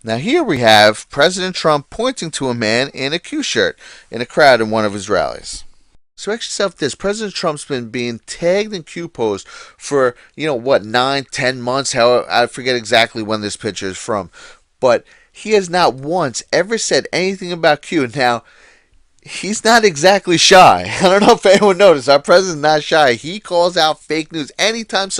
Now, here we have President Trump pointing to a man in a Q shirt in a crowd in one of his rallies. So ask yourself this: President Trump's been being tagged in Q posts for, what, 9, 10 months? How, I forget exactly when this picture is from, but he has not once ever said anything about Q. Now, he's not exactly shy. I don't know if anyone noticed. Our president's not shy. He calls out fake news. Anytime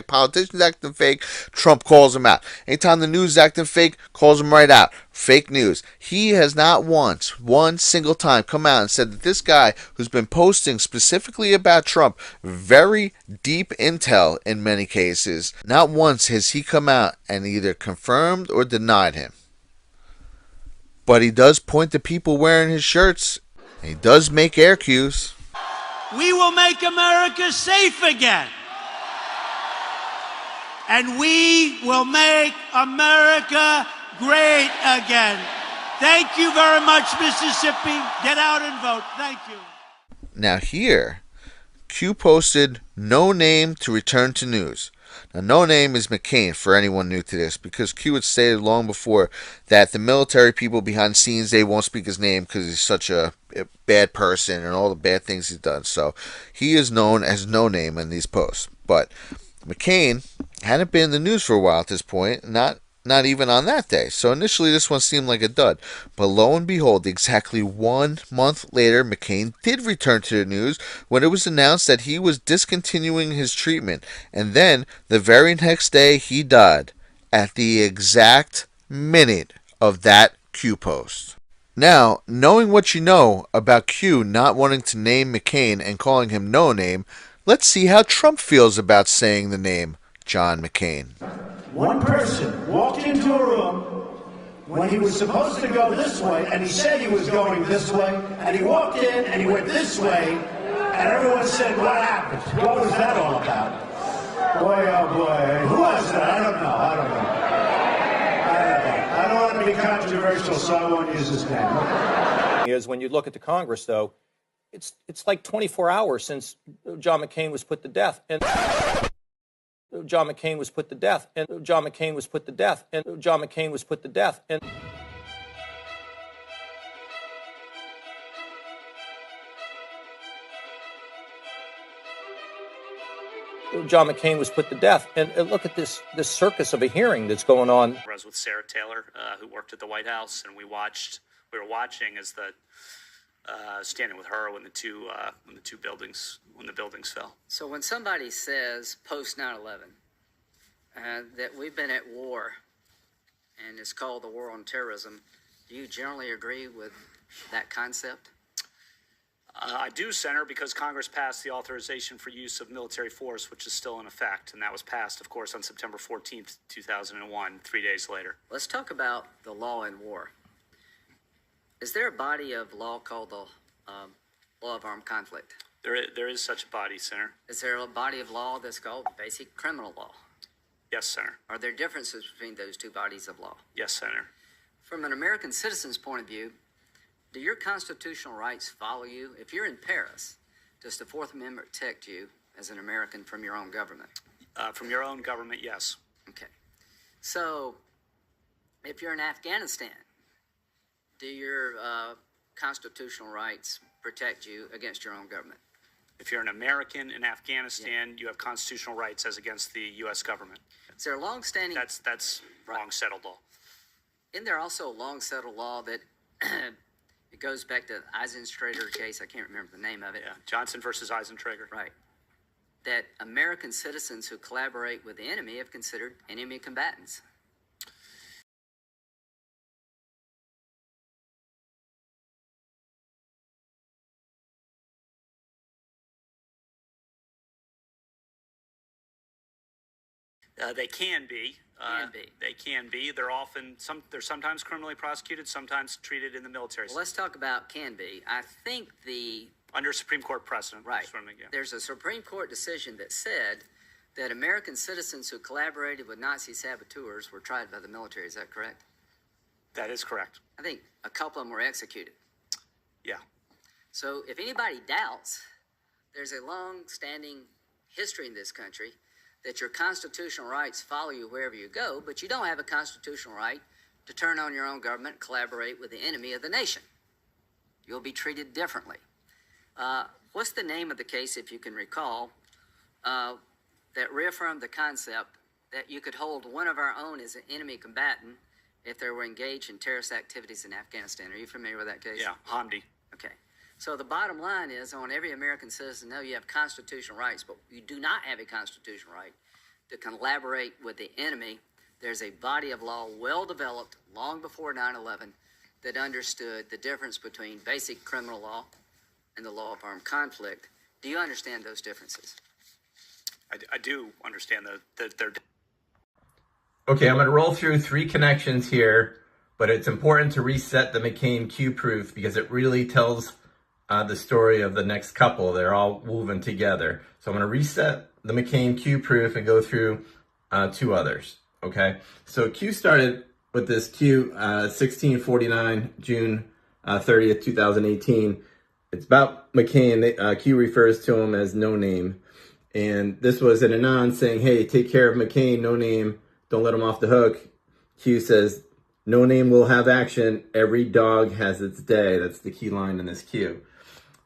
politicians acting fake, Trump calls them out. Anytime the news is acting fake, calls them right out. Fake news. He has not once, one single time, come out and said that this guy who's been posting specifically about Trump, very deep intel in many cases, not once has he come out and either confirmed or denied him. But he does point to people wearing his shirts. He does make air cues. We will make America safe again. And we will make America great again. Thank you very much, Mississippi. Get out and vote. Thank you. Now here, Q posted no name to return to news. Now, no name is McCain for anyone new to this, because Q had stated long before that the military people behind the scenes, they won't speak his name because he's such a bad person and all the bad things he's done. So he is known as no name in these posts. But McCain hadn't been in the news for a while at this point, not even on that day. So initially this one seemed like a dud. But lo and behold, exactly 1 month later, McCain did return to the news when it was announced that he was discontinuing his treatment. And then the very next day he died at the exact minute of that Q post. Now, knowing what you know about Q not wanting to name McCain and calling him no name, let's see how Trump feels about saying the name John McCain. One person walked into a room when he was supposed to go this way, and he said he was going this way, and he walked in and he went this way, and everyone said, "What happened? What was that all about?" Boy, oh boy, who was that? I don't know. I don't want to be controversial, so I won't use his name. Is when you look at the Congress, though, it's like 24 hours since John McCain was put to death, and John McCain was put to death, and John McCain was put to death, and John McCain was put to death, and John McCain was put to death. And look at this circus of a hearing that's going on. I was with Sarah Taylor, who worked at the White House, and we were watching as the standing with her when the buildings fell. So when somebody says post 9/11 that we've been at war, and it's called the war on terrorism, do you generally agree with that concept? I do, Senator, because Congress passed the authorization for use of military force, which is still in effect, and that was passed, of course, on September 14th, 2001, 3 days later. Let's talk about the law in war. Is there a body of law called the law of armed conflict? There is such a body, Senator. Is there a body of law that's called basic criminal law? Yes, Senator. Are there differences between those two bodies of law? Yes, Senator. From an American citizen's point of view, do your constitutional rights follow you? If you're in Paris, does the Fourth Amendment protect you as an American from your own government? From your own government, yes. Okay. So, if you're in Afghanistan, do your constitutional rights protect you against your own government? If you're an American in Afghanistan, you have constitutional rights as against the U.S. government. Is there a long-standing... That's long-settled law. Isn't there also a long-settled law that... It goes back to the Eisentrager case. I can't remember the name of it. Yeah, Johnson versus Eisentrager. Right. That American citizens who collaborate with the enemy have considered enemy combatants. They can be. They can be. They're sometimes criminally prosecuted, sometimes treated in the military. Well, let's talk about can be. I think under Supreme Court precedent. Right. There's a Supreme Court decision that said that American citizens who collaborated with Nazi saboteurs were tried by the military. Is that correct? That is correct. I think a couple of them were executed. Yeah. So if anybody doubts, there's a long-standing history in this country that your constitutional rights follow you wherever you go, but you don't have a constitutional right to turn on your own government, collaborate with the enemy of the nation. You'll be treated differently. What's the name of the case, if you can recall, that reaffirmed the concept that you could hold one of our own as an enemy combatant if they were engaged in terrorist activities in Afghanistan? Are you familiar with that case? Yeah, Hamdi. Okay. So the bottom line is, I want every American citizen to know you have constitutional rights, but you do not have a constitutional right to collaborate with the enemy. There's a body of law well developed long before 9/11 that understood the difference between basic criminal law and the law of armed conflict. Do you understand those differences? I do understand that they're. Okay, I'm going to roll through 3 connections here, but it's important to reset the McCain Q proof because it really tells the story of the next couple. They're all woven together. So I'm going to reset the McCain Q proof and go through 2 others. Okay, so Q started with this Q 1649, June 30th, 2018. It's about McCain. Q refers to him as No Name. And this was an anon saying, hey, take care of McCain, No Name. Don't let him off the hook. Q says, No Name will have action. Every dog has its day. That's the key line in this Q.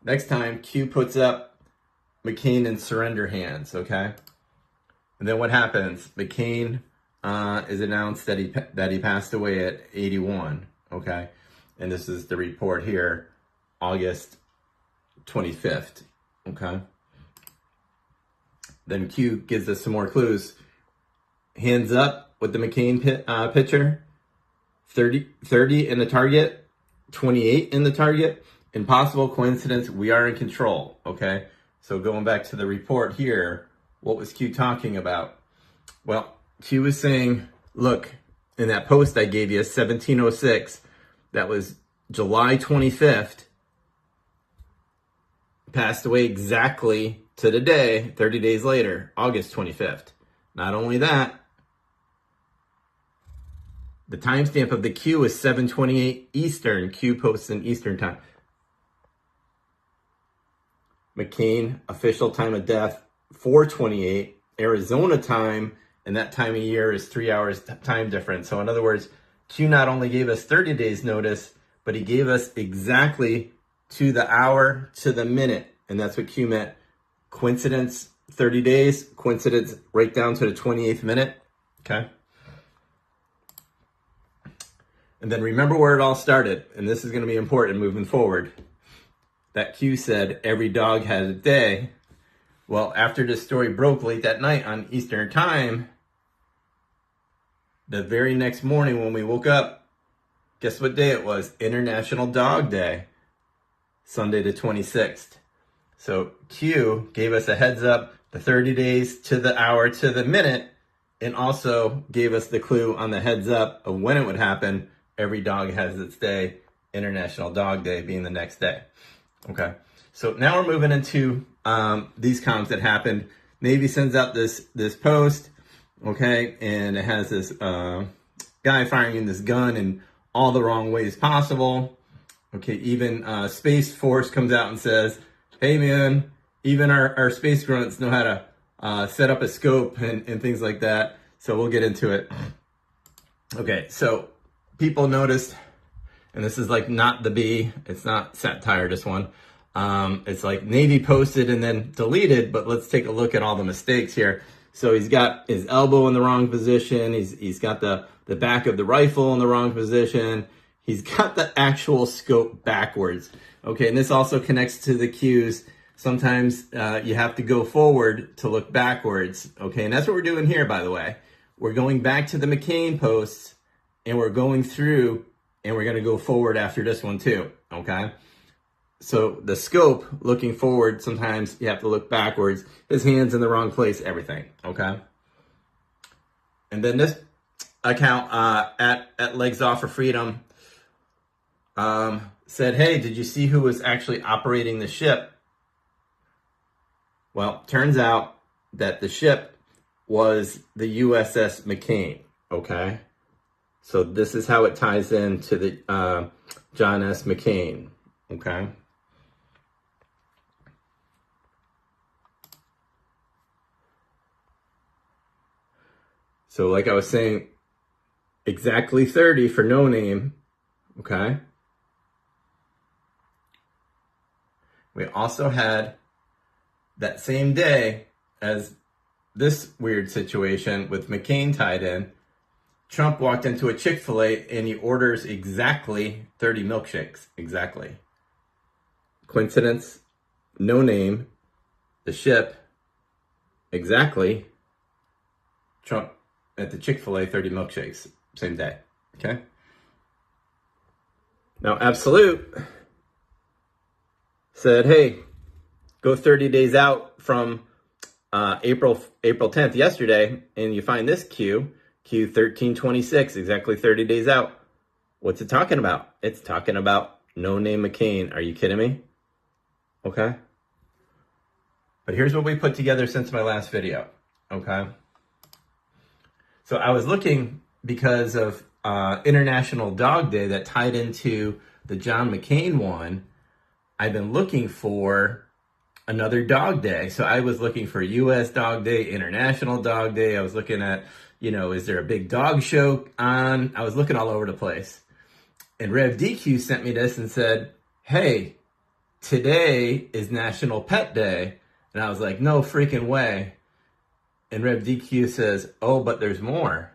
Next time, Q puts up McCain in surrender hands, okay? And then what happens? McCain is announced that he passed away at 81, okay? And this is the report here, August 25th, okay? Then Q gives us some more clues. Hands up with the McCain picture. 30 in the target, 28 in the target. Impossible coincidence, we are in control, okay? So going back to the report here, what was Q talking about? Well, Q was saying, look, in that post I gave you, 1706, that was July 25th, passed away exactly to the day, 30 days later, August 25th. Not only that, the timestamp of the Q is 7:28 Eastern. Q posts in Eastern time. McCain, official time of death, 4:28 Arizona time, and that time of year is 3 hours time difference. So in other words, Q not only gave us 30 days notice, but he gave us exactly to the hour, to the minute. And that's what Q meant. Coincidence, 30 days. Coincidence, right down to the 28th minute. Okay. And then remember where it all started. And this is going to be important moving forward. That Q said, every dog has a day. Well, after this story broke late that night on Eastern time, the very next morning when we woke up, guess what day it was? International Dog Day, Sunday the 26th. So Q gave us a heads up, the 30 days to the hour to the minute, and also gave us the clue on the heads up of when it would happen. Every dog has its day, International Dog Day being the next day. Okay, so now we're moving into these comms that happened. Navy sends out this post, okay, and it has this guy firing this gun in all the wrong ways possible. Okay, even Space Force comes out and says, hey man, even our space grunts know how to set up a scope and things like that. So we'll get into it. Okay, so people noticed, and this is like not the B, it's not satire, this one. It's like Navy posted and then deleted, but let's take a look at all the mistakes here. So he's got his elbow in the wrong position. He's got the back of the rifle in the wrong position. He's got the actual scope backwards. Okay, and this also connects to the cues. Sometimes you have to go forward to look backwards. Okay, and that's what we're doing here, by the way. We're going back to the McCain posts, and we're going through, and we're going to go forward after this one too, okay? So the scope, looking forward, sometimes you have to look backwards. His hand's in the wrong place, everything, okay? And then this account at Legs Off for Freedom said, hey, did you see who was actually operating the ship? Well, turns out that the ship was the USS McCain, okay? So this is how it ties into the John S. McCain, okay? So like I was saying, exactly 30 for No Name, okay? We also had that same day as this weird situation with McCain tied in, Trump walked into a Chick-fil-A and he orders exactly 30 milkshakes, exactly. Coincidence? No Name, the ship, exactly. Trump at the Chick-fil-A, 30 milkshakes, same day, okay? Now, Absolute said, hey, go 30 days out from April 10th, yesterday, and you find this Q 1326, exactly 30 days out. What's it talking about? It's talking about No Name McCain. Are you kidding me? Okay. But here's what we put together since my last video, okay? So I was looking because of International Dog Day that tied into the John McCain one. I've been looking for another dog day. So I was looking for U.S. Dog Day, International Dog Day. I was looking at, is there a big dog show on? I was looking all over the place. And Rev DQ sent me this and said, hey, today is National Pet Day. And I was like, no freaking way. And Rev DQ says, oh, but there's more.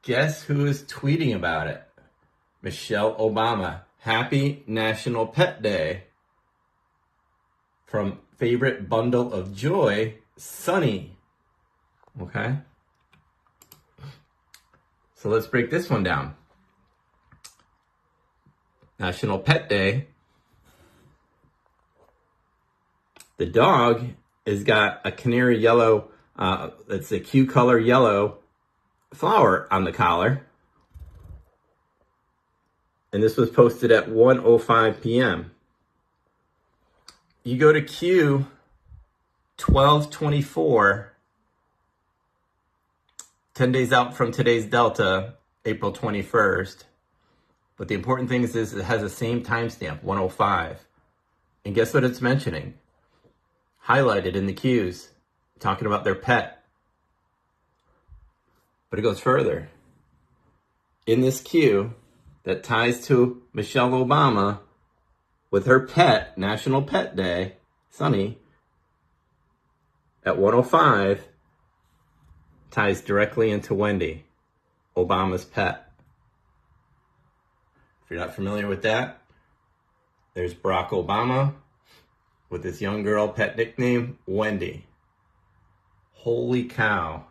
Guess who is tweeting about it? Michelle Obama. Happy National Pet Day. From favorite bundle of joy, Sunny. Okay? So let's break this one down. National Pet Day. The dog has got a canary yellow, it's a Q color yellow flower on the collar. And this was posted at 1:05 p.m. You go to Q 1224, 10 days out from today's Delta, April 21st. But the important thing is it has the same timestamp, 1:05. And guess what it's mentioning? Highlighted in the Qs, talking about their pet. But it goes further. In this Q that ties to Michelle Obama with her pet, National Pet Day, Sunny, at 1:05, ties directly into Wendy, Obama's pet. If you're not familiar with that, there's Barack Obama with this young girl pet nickname, Wendy. Holy cow.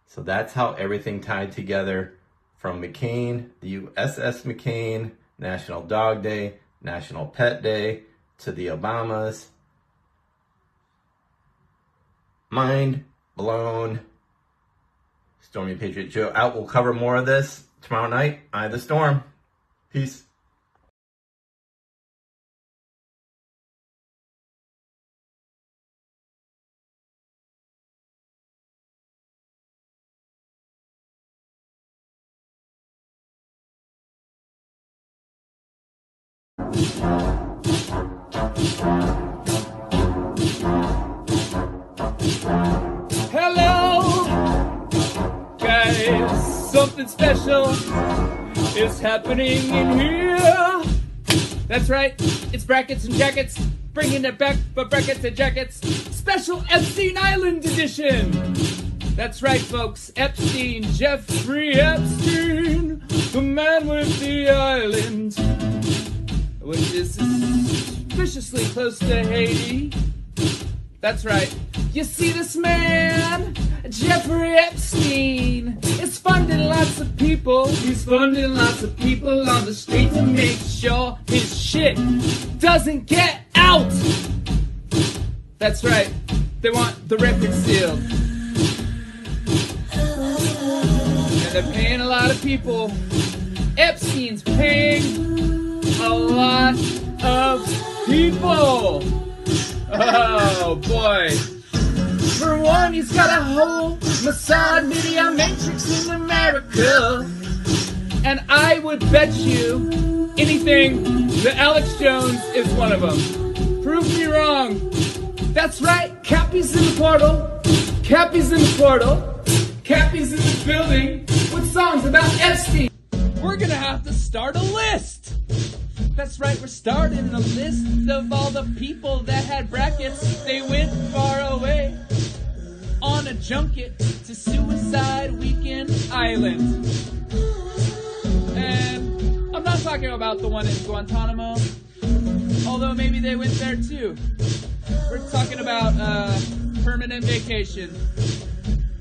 So that's how everything tied together from McCain, the USS McCain, National Dog Day, National Pet Day, to the Obamas. Mind blown. Stormy Patriot Joe out. We'll cover more of this tomorrow night. Eye of the Storm. Peace. Hello, guys, something special is happening in here. That's right, it's Brackets and Jackets, bringing it back for Brackets and Jackets, special Epstein Island edition. That's right, folks, Epstein, Jeffrey Epstein, the man with the island, which is suspiciously close to Haiti. That's right. You see, this man, Jeffrey Epstein, is funding lots of people. He's funding lots of people on the street to make sure his shit doesn't get out. That's right. They want the record sealed. And they're paying a lot of people. Epstein's paying a lot of people. Oh boy. For one, he's got a whole Mossad media matrix in America. And I would bet you anything that Alex Jones is one of them. Prove me wrong. That's right, Cappy's in the portal. Cappy's in the portal. Cappy's in the building with Hollywood songs about Epstein. We're gonna have to start a list. That's right, we're starting a list of all the people that had brackets. They went far away on a junket to Suicide Weekend Island. And I'm not talking about the one in Guantanamo, although maybe they went there too. We're talking about permanent vacation.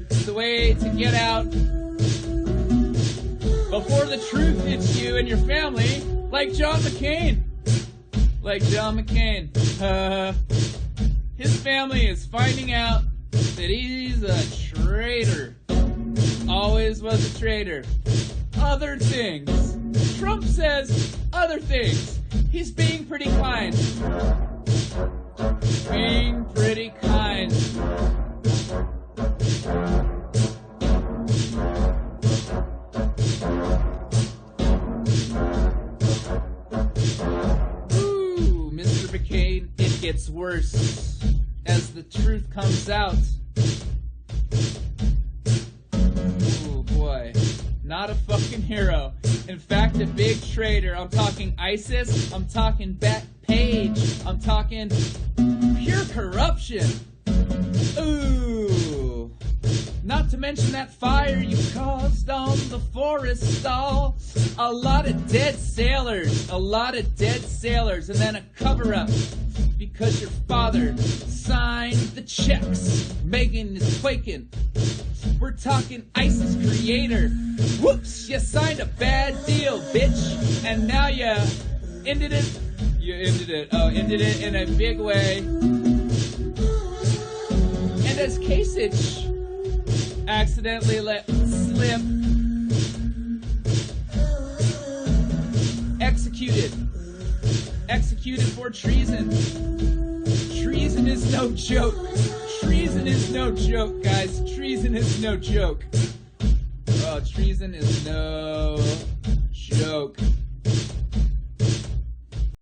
It's the way to get out before the truth hits you and your family, like John McCain. Like John McCain. His family is finding out that he's a traitor. Always was a traitor. Other things. Trump says other things. He's being pretty kind. Being pretty kind. Ooh, Mr. McCain, it gets worse as the truth comes out. Oh boy, not a fucking hero. In fact, a big traitor. I'm talking ISIS, I'm talking Backpage, I'm talking pure corruption. Ooh. Not to mention that fire you caused on the forest stall. A lot of dead sailors, and then a cover-up because your father signed the checks. Megan is quaking. We're talking ISIS creator. Whoops, you signed a bad deal, bitch. And now you ended it. Ended it in a big way. And as Kasich accidentally let slip, executed for treason. Treason is no joke. Treason is no joke, guys. Treason is no joke. Oh, treason is no